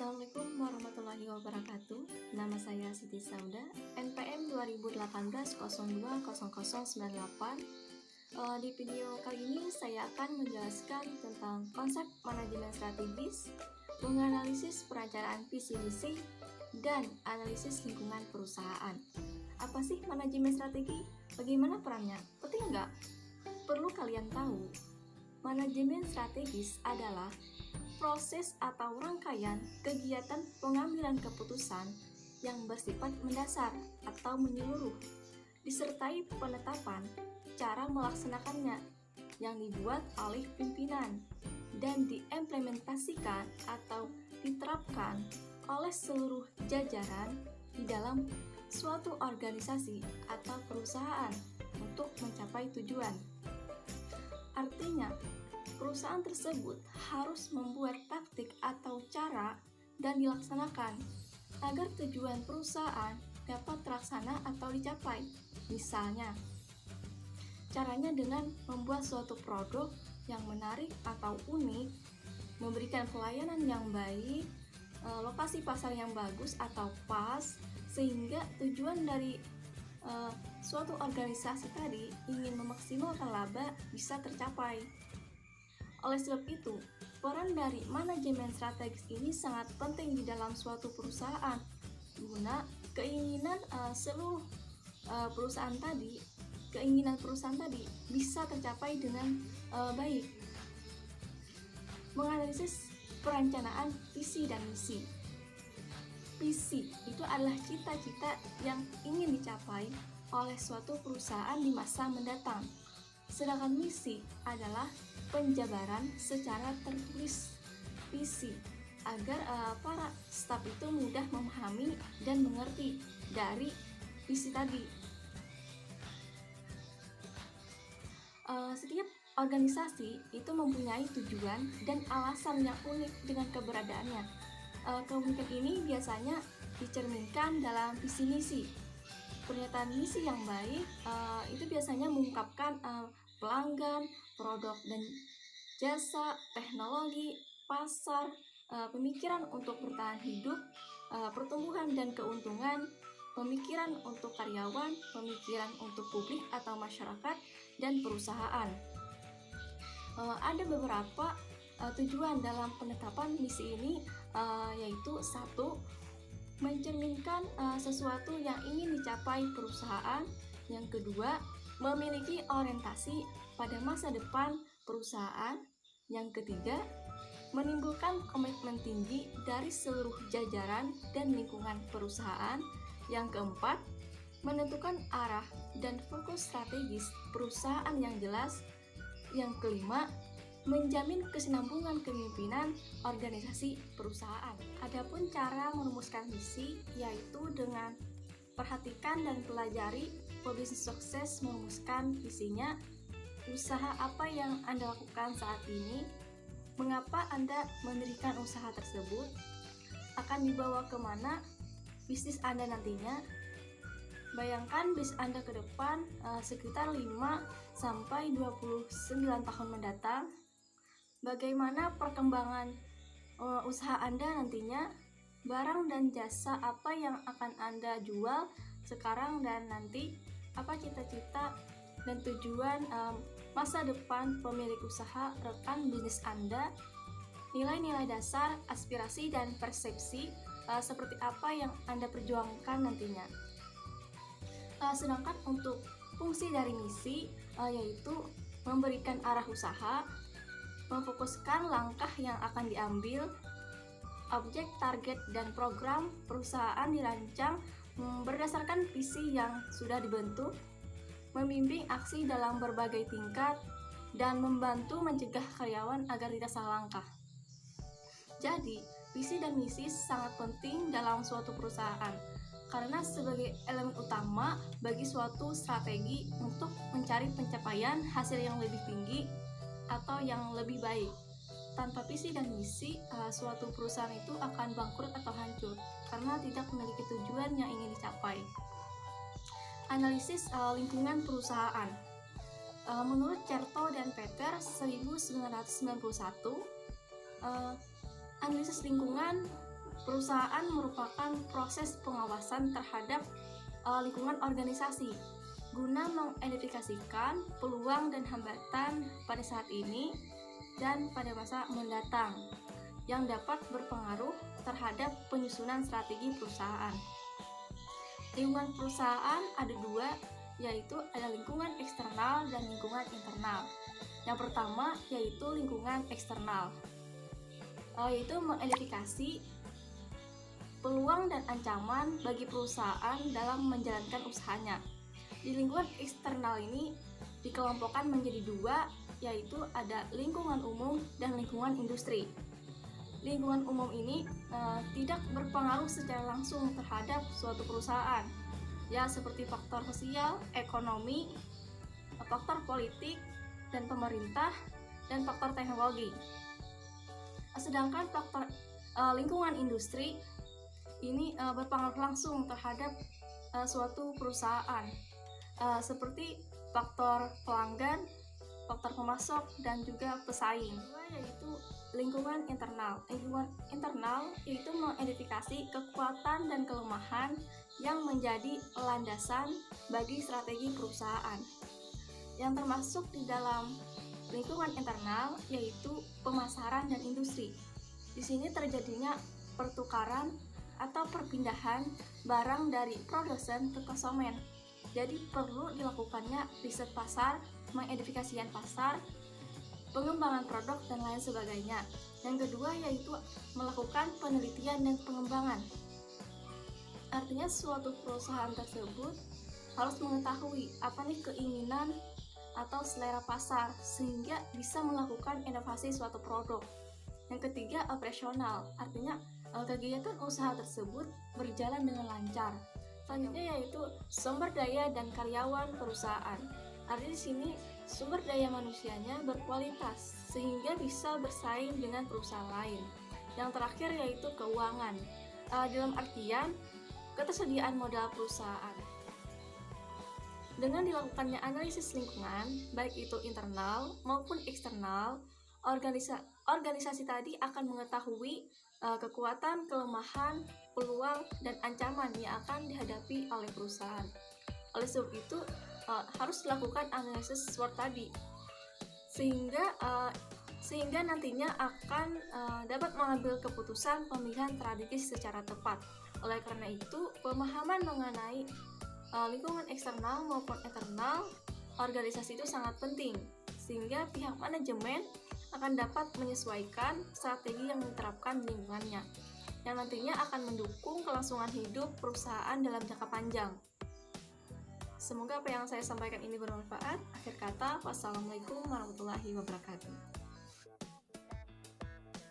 Assalamualaikum warahmatullahi wabarakatuh. Nama saya Siti Sauda, NPM 2018-02-0098. Di video kali ini saya akan menjelaskan tentang konsep manajemen strategis, menganalisis perencanaan visi misi, dan analisis lingkungan perusahaan. Apa sih manajemen strategi? Bagaimana perannya? Penting nggak? Perlu kalian tahu, manajemen strategis adalah proses atau rangkaian kegiatan pengambilan keputusan yang bersifat mendasar atau menyeluruh, disertai penetapan cara melaksanakannya yang dibuat oleh pimpinan dan diimplementasikan atau diterapkan oleh seluruh jajaran di dalam suatu organisasi atau perusahaan untuk mencapai tujuan. Artinya, perusahaan tersebut harus membuat taktik atau cara dan dilaksanakan agar tujuan perusahaan dapat terlaksana atau dicapai. Misalnya, caranya dengan membuat suatu produk yang menarik atau unik, memberikan pelayanan yang baik, lokasi pasar yang bagus atau pas, sehingga tujuan dari suatu organisasi tadi ingin memaksimalkan laba bisa tercapai. Oleh sebab itu, peran dari manajemen strategis ini sangat penting di dalam suatu perusahaan guna keinginan perusahaan tadi bisa tercapai dengan baik. Menganalisis perencanaan visi dan misi. Visi itu adalah cita-cita yang ingin dicapai oleh suatu perusahaan di masa mendatang. Sedangkan misi adalah penjabaran secara tertulis visi agar para staf itu mudah memahami dan mengerti dari visi tadi. Setiap organisasi itu mempunyai tujuan dan alasan yang unik dengan keberadaannya. Keunikan ini biasanya dicerminkan dalam visi misi. Pernyataan misi yang baik itu biasanya mengungkapkan pelanggan, produk dan jasa, teknologi, pasar, pemikiran untuk bertahan hidup, pertumbuhan dan keuntungan, pemikiran untuk karyawan, pemikiran untuk publik atau masyarakat, dan perusahaan. Ada beberapa tujuan dalam penetapan misi ini, yaitu 1. Mencerminkan sesuatu yang ingin dicapai perusahaan. Yang kedua, memiliki orientasi pada masa depan perusahaan. Yang ketiga, menimbulkan komitmen tinggi dari seluruh jajaran dan lingkungan perusahaan. Yang keempat, menentukan arah dan fokus strategis perusahaan yang jelas. Yang kelima, menjamin kesinambungan kepemimpinan organisasi perusahaan. Adapun cara merumuskan misi yaitu dengan perhatikan dan pelajari pebisnis sukses merumuskan visinya, usaha apa yang Anda lakukan saat ini, mengapa Anda mendirikan usaha tersebut, akan dibawa kemana bisnis Anda nantinya. Bayangkan bisnis Anda ke depan sekitar 5-29 tahun mendatang. Bagaimana perkembangan usaha Anda nantinya, barang dan jasa apa yang akan Anda jual sekarang dan nanti, apa cita-cita dan tujuan masa depan pemilik usaha rekan bisnis Anda, nilai-nilai dasar, aspirasi dan persepsi seperti apa yang Anda perjuangkan nantinya. Sedangkan untuk fungsi dari misi yaitu memberikan arah usaha, memfokuskan langkah yang akan diambil, objek, target, dan program perusahaan dirancang berdasarkan visi yang sudah dibentuk, membimbing aksi dalam berbagai tingkat, dan membantu mencegah karyawan agar tidak salah langkah. Jadi, visi dan misi sangat penting dalam suatu perusahaan karena sebagai elemen utama bagi suatu strategi untuk mencari pencapaian hasil yang lebih tinggi atau yang lebih baik. Tanpa visi dan misi, suatu perusahaan itu akan bangkrut atau hancur karena tidak memiliki tujuan yang ingin dicapai. Analisis lingkungan perusahaan. Menurut Certo dan Peter 1991, analisis lingkungan Perusahaan merupakan proses pengawasan terhadap lingkungan organisasi guna mengidentifikasikan peluang dan hambatan pada saat ini dan pada masa mendatang yang dapat berpengaruh terhadap penyusunan strategi perusahaan. Lingkungan perusahaan ada dua, yaitu ada lingkungan eksternal dan lingkungan internal. Yang pertama yaitu lingkungan eksternal, yaitu mengidentifikasi peluang dan ancaman bagi perusahaan dalam menjalankan usahanya. Di lingkungan eksternal ini dikelompokkan menjadi dua, yaitu ada lingkungan umum dan lingkungan industri. Lingkungan umum ini tidak berpengaruh secara langsung terhadap suatu perusahaan, ya seperti faktor sosial, ekonomi, faktor politik dan pemerintah, dan faktor teknologi. Sedangkan faktor lingkungan industri ini berpengaruh langsung terhadap suatu perusahaan, seperti faktor pelanggan, faktor pemasok, dan juga pesaing. Yaitu lingkungan internal. Lingkungan internal yaitu mengidentifikasi kekuatan dan kelemahan yang menjadi landasan bagi strategi perusahaan. Yang termasuk di dalam lingkungan internal yaitu pemasaran dan industri. Di sini terjadinya pertukaran atau perpindahan barang dari produsen ke konsumen. Jadi perlu dilakukannya riset pasar, mengidentifikasikan pasar, pengembangan produk, dan lain sebagainya. Yang kedua yaitu melakukan penelitian dan pengembangan. Artinya suatu perusahaan tersebut harus mengetahui apa nih keinginan atau selera pasar sehingga bisa melakukan inovasi suatu produk. Yang ketiga operasional, artinya kegiatan usaha tersebut berjalan dengan lancar. Selanjutnya yaitu sumber daya dan karyawan perusahaan. Artinya di sini sumber daya manusianya berkualitas sehingga bisa bersaing dengan perusahaan lain. Yang terakhir yaitu keuangan, dalam artian ketersediaan modal perusahaan. Dengan dilakukannya analisis lingkungan, baik itu internal maupun eksternal, organisasi tadi akan mengetahui kekuatan, kelemahan, peluang, dan ancaman yang akan dihadapi oleh perusahaan. Oleh sebab itu, harus dilakukan analisis SWOT tadi, sehingga nantinya akan dapat mengambil keputusan pemilihan strategis secara tepat. Oleh karena itu, pemahaman mengenai lingkungan eksternal maupun internal organisasi itu sangat penting, sehingga pihak manajemen akan dapat menyesuaikan strategi yang diterapkan di lingkungannya, yang nantinya akan mendukung kelangsungan hidup perusahaan dalam jangka panjang. Semoga apa yang saya sampaikan ini bermanfaat. Akhir kata, wassalamualaikum warahmatullahi wabarakatuh.